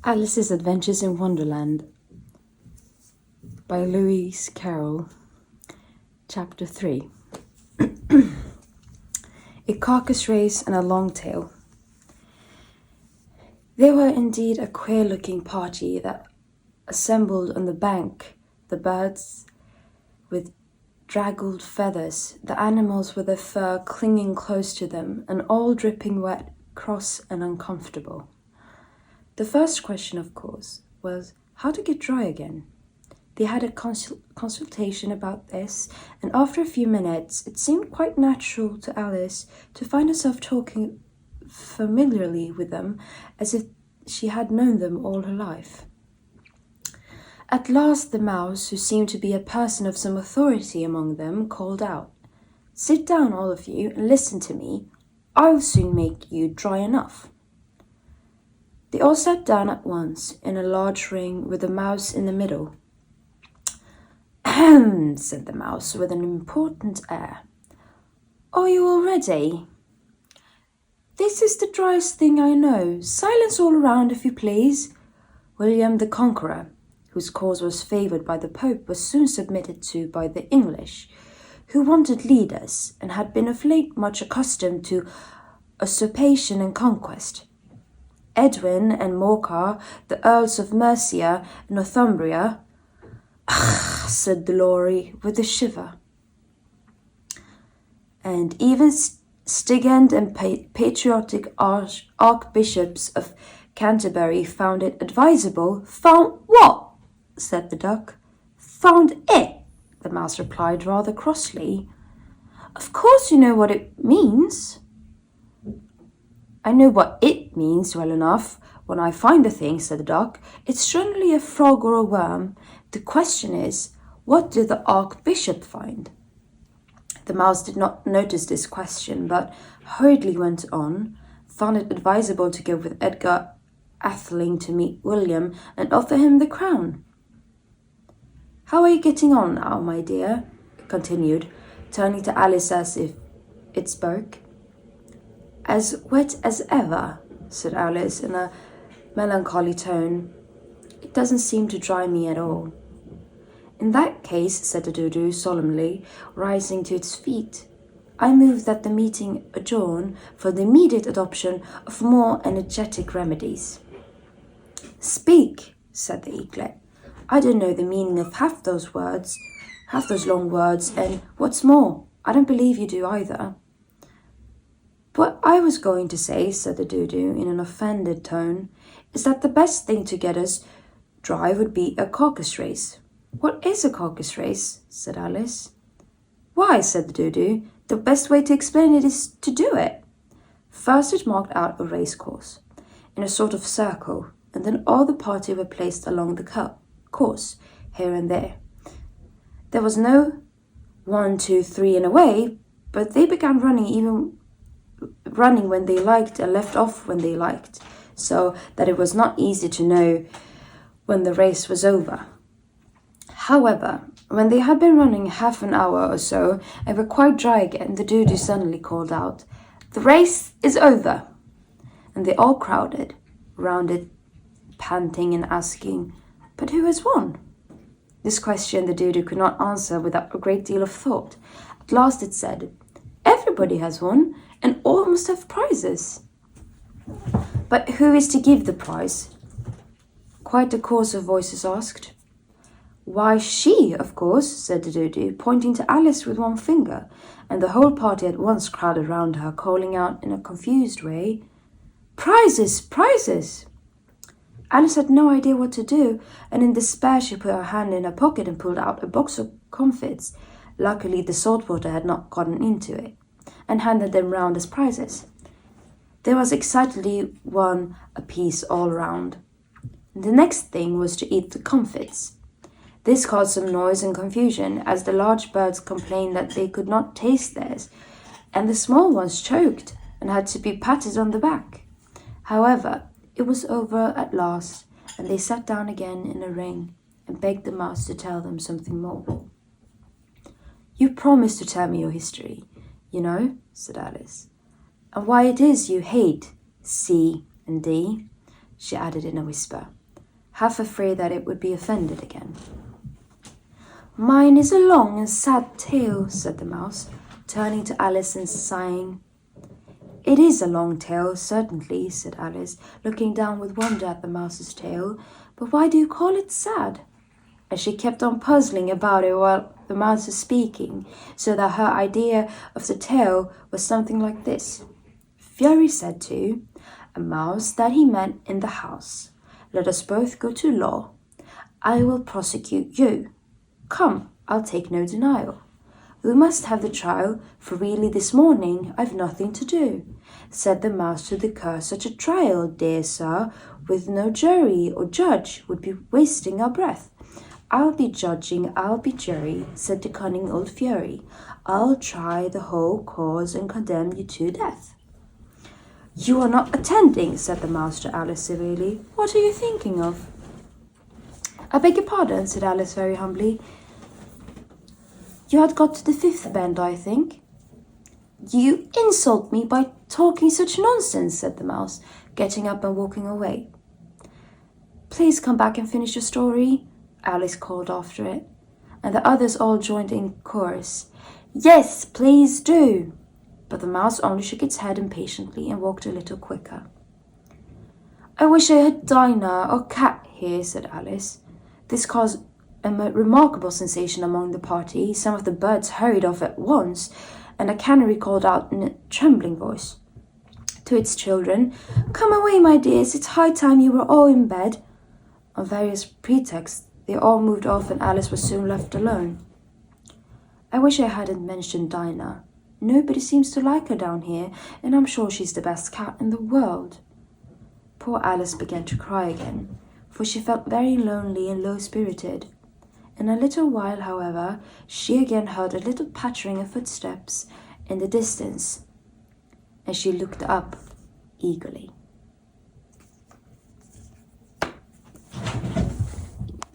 Alice's Adventures in Wonderland by Lewis Carroll. Chapter 3. A carcass race and a long tail. They were indeed a queer-looking party that assembled on the bank, the birds with draggled feathers, the animals with their fur clinging close to them, and all dripping wet, cross and uncomfortable. The first question, of course, was how to get dry again. They had a consultation about this, and after a few minutes, it seemed quite natural to Alice to find herself talking familiarly with them, as if she had known them all her life. At last the mouse, who seemed to be a person of some authority among them, called out, "Sit down, all of you, and listen to me. I'll soon make you dry enough." They all sat down at once, in a large ring, with the mouse in the middle. "Ahem," said the mouse, with an important air. "Are you all ready? This is the driest thing I know. Silence all around, if you please." William the Conqueror, whose cause was favoured by the Pope, was soon submitted to by the English, who wanted leaders, and had been of late much accustomed to usurpation and conquest. Edwin and Morcar, the Earls of Mercia and Northumbria, said the Lorry with a shiver. And even Stigand and patriotic archbishops of Canterbury found it advisable. "Found what?" said the Duck. "Found it," the Mouse replied rather crossly. "Of course you know what it means." "I know what it means well enough. When I find a thing," said the Duck, "it's generally a frog or a worm. The question is, what did the Archbishop find?" The Mouse did not notice this question, but hurriedly went on, found it advisable to go with Edgar Atheling to meet William and offer him the crown. "How are you getting on now, my dear?" it continued, turning to Alice as if it spoke. "As wet as ever," said Alice in a melancholy tone. "It doesn't seem to dry me at all." "In that case," said the Dodo solemnly, rising to its feet, "I move that the meeting adjourn for the immediate adoption of more energetic remedies." "Speak," said the Eaglet. "I don't know the meaning of half those long words, and what's more, I don't believe you do either." "What I was going to say," said the Dodo in an offended tone, "is that the best thing to get us dry would be a carcass race." "What is a carcass race?" said Alice. "Why," said the Dodo, "the best way to explain it is to do it." First it marked out a race course, in a sort of circle, and then all the party were placed along the course, here and there. There was no 1, 2, 3 and away, but they began running when they liked and left off when they liked, so that it was not easy to know when the race was over. However, when they had been running half an hour or so and were quite dry again, the Dodo suddenly called out, "The race is over!" And they all crowded round it, panting and asking, "But who has won?" This question the Dodo could not answer without a great deal of thought. At last it said, "Everybody has won, and all must have prizes." "But who is to give the prize?" quite a chorus of voices asked. "Why, she, of course," said the Dodo, pointing to Alice with one finger, and the whole party at once crowded round her, calling out in a confused way, "Prizes! Prizes!" Alice had no idea what to do, and in despair she put her hand in her pocket and pulled out a box of comfits. Luckily the saltwater had not gotten into it, and handed them round as prizes. There was excitedly one apiece all round. The next thing was to eat the comfits. This caused some noise and confusion, as the large birds complained that they could not taste theirs, and the small ones choked and had to be patted on the back. However, it was over at last, and they sat down again in a ring and begged the Mouse to tell them something more. "You promised to tell me your history, you know," said Alice, "and why it is you hate C and D. she added in a whisper, half afraid that it would be offended again. Mine is a long and sad tale, said the mouse, turning to Alice and sighing. It is a long tale, certainly, said Alice, looking down with wonder at the mouse's tail. But why do you call it sad? And she kept on puzzling about it while the mouse was speaking, so that her idea of the tale was something like this. Fury said to a mouse that he meant in the house, Let us both go to law. I will prosecute you. Come, I'll take no denial. We must have the trial, for really this morning I've nothing to do. Said the mouse to the cur, Such a trial, dear sir, with no jury or judge would be wasting our breath. I'll be judging, I'll be jury, said the cunning old Fury. I'll try the whole cause and condemn you to death. You are not attending, said the mouse to Alice severely. What are you thinking of? I beg your pardon, said Alice very humbly. You had got to the fifth bend, I think. You insult me by talking such nonsense, said the mouse, getting up and walking away. Please come back and finish your story, Alice called after it, and the others all joined in chorus. Yes, please do. But the mouse only shook its head impatiently and walked a little quicker. I wish I had Dinah or Cat here, said Alice. This caused a remarkable sensation among the party. Some of the birds hurried off at once, and a canary called out in a trembling voice to its children, Come away, my dears, it's high time you were all in bed. On various pretexts, they all moved off, and Alice was soon left alone. I wish I hadn't mentioned Dinah. Nobody seems to like her down here, and I'm sure she's the best cat in the world. Poor Alice began to cry again, for she felt very lonely and low-spirited. In a little while, however, she again heard a little pattering of footsteps in the distance, and she looked up eagerly.